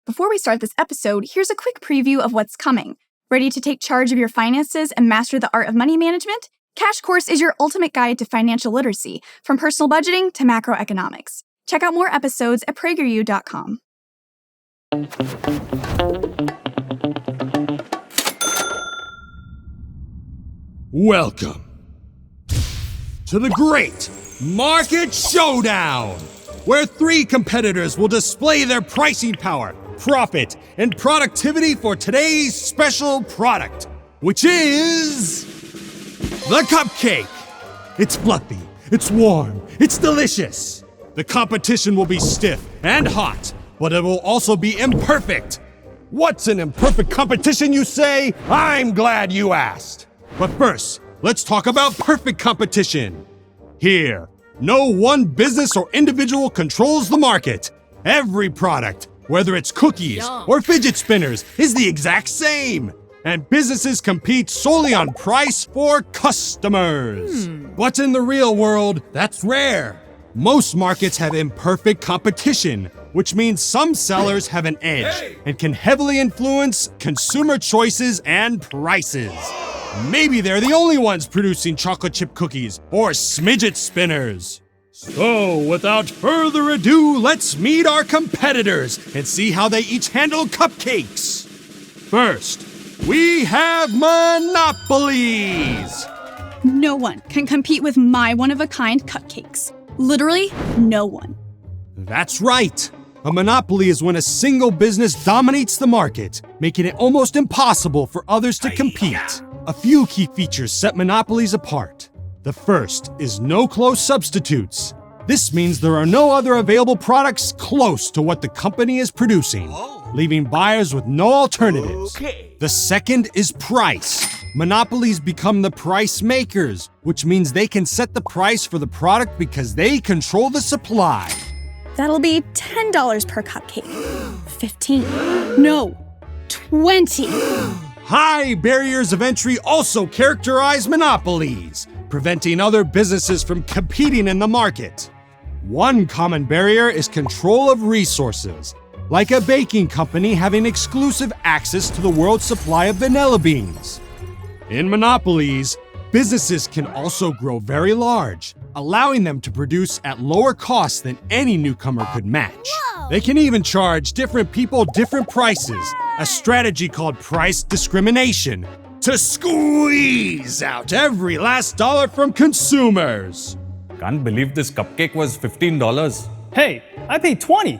Before we start this episode, here's a quick preview of what's coming. Ready to take charge of your finances and master the art of money management? Cash Course is your ultimate guide to financial literacy, from personal budgeting to macroeconomics. Check out more episodes at PragerU.com. Welcome to the Great Market Showdown, where 3 competitors will display their pricing power, profit, and productivity for today's special product, which is the cupcake. It's fluffy, it's warm, it's delicious. The competition will be stiff and hot, but it will also be imperfect. What's an imperfect competition, you say? I'm glad you asked. But first, let's talk about perfect competition. Here, no one business or individual controls the market. Every product, whether it's cookies or fidget spinners, is the exact same. And businesses compete solely on price for customers. But in the real world, that's rare. Most markets have imperfect competition, which means some sellers have an edge and can heavily influence consumer choices and prices. Maybe they're the only ones producing chocolate chip cookies or smidget spinners. So, without further ado, let's meet our competitors and see how they each handle cupcakes. First, we have monopolies. No one can compete with my one-of-a-kind cupcakes. Literally, no one. That's right. A monopoly is when a single business dominates the market, making it almost impossible for others to compete. A few key features set monopolies apart. The first is no close substitutes. This means there are no other available products close to what the company is producing, leaving buyers with no alternatives. The second is price. Monopolies become the price makers, which means they can set the price for the product because they control the supply. That'll be $10 per cupcake. 15. No, 20. High barriers of entry also characterize monopolies, preventing other businesses from competing in the market. One common barrier is control of resources, like a baking company having exclusive access to the world's supply of vanilla beans. In monopolies, businesses can also grow very large, allowing them to produce at lower costs than any newcomer could match. They can even charge different people different prices, a strategy called price discrimination, to squeeze out every last dollar from consumers. Can't believe this cupcake was $15. Hey, I paid 20.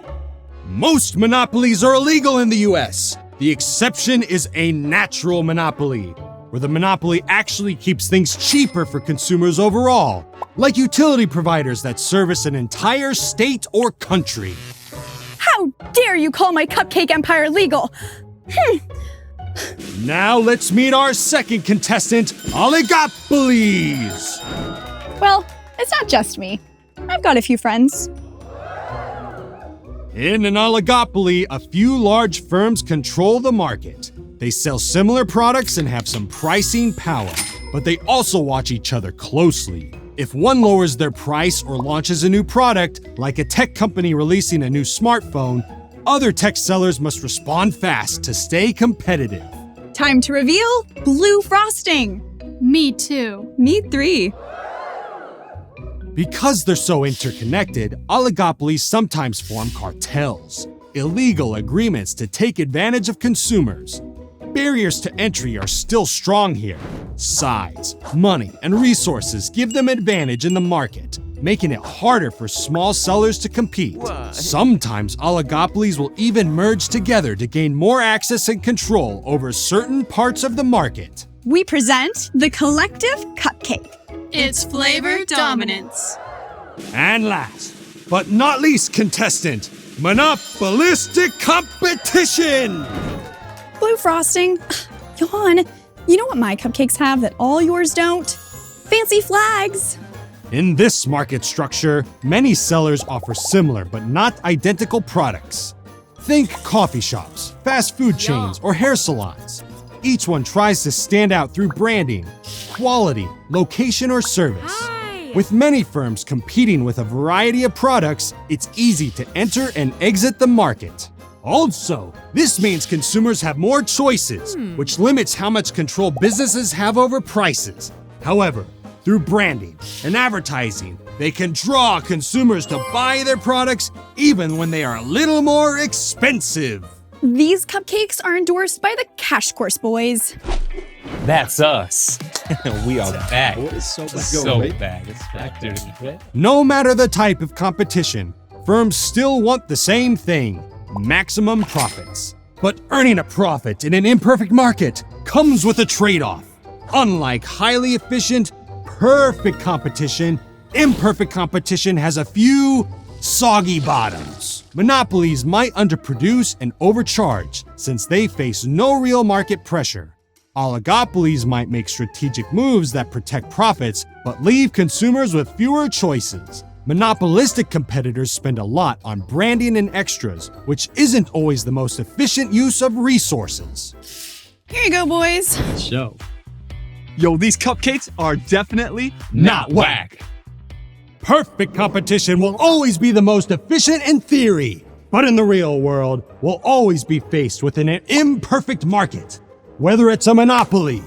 Most monopolies are illegal in the US. The exception is a natural monopoly, where the monopoly actually keeps things cheaper for consumers overall, like utility providers that service an entire state or country. How dare you call my cupcake empire legal? Now let's meet our second contestant, Oligopolies. Well, it's not just me. I've got a few friends. In an oligopoly, a few large firms control the market. They sell similar products and have some pricing power, but they also watch each other closely. If one lowers their price or launches a new product, like a tech company releasing a new smartphone, other tech sellers must respond fast to stay competitive. Time to reveal blue frosting. Me too. Me 3. Because they're so interconnected, oligopolies sometimes form cartels, illegal agreements to take advantage of consumers. Barriers to entry are still strong here. Size, money, and resources give them advantage in the market, making it harder for small sellers to compete. Sometimes oligopolies will even merge together to gain more access and control over certain parts of the market. We present the collective cupcake. It's flavor dominance. And last, but not least contestant, Monopolistic competition! Blue frosting. Yawn. You know what my cupcakes have that all yours don't? Fancy flags. In this market structure, many sellers offer similar but not identical products. Think coffee shops, fast food chains, or hair salons. Each one tries to stand out through branding, quality, location, or service. With many firms competing with a variety of products, it's easy to enter and exit the market. Also, this means consumers have more choices, which limits how much control businesses have over prices. However, through branding and advertising, they can draw consumers to buy their products even when they are a little more expensive. These cupcakes are endorsed by the Cash Course boys. That's us. We are back. So back. It's back, dude. No matter the type of competition, firms still want the same thing: maximum profits. But earning a profit in an imperfect market comes with a trade-off. Unlike highly efficient, perfect competition, imperfect competition has a few soggy bottoms. Monopolies might underproduce and overcharge since they face no real market pressure. Oligopolies might make strategic moves that protect profits but leave consumers with fewer choices. Monopolistic competitors spend a lot on branding and extras, which isn't always the most efficient use of resources. Here you go, boys. Show. Yo, these cupcakes are definitely Not whack. Perfect competition will always be the most efficient in theory, but in the real world, we'll always be faced with an imperfect market. Whether it's a monopoly,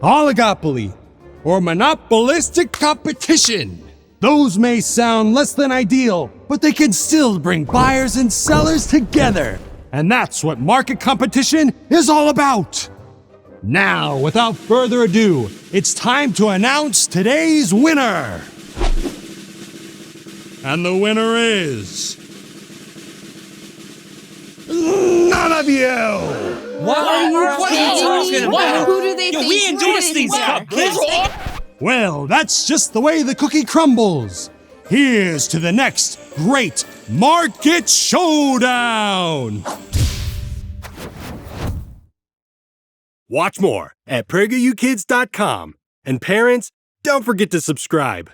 oligopoly, or monopolistic competition. Those may sound less than ideal, but they can still bring buyers and sellers together. And that's what market competition is all about. Now, without further ado, it's time to announce today's winner. And the winner is... none of you! What are you talking about? Who do they think? We endorse these cupcakes. Well, that's just the way the cookie crumbles. Here's to the next great Market Showdown! Watch more at PragerUkids.com. And parents, don't forget to subscribe.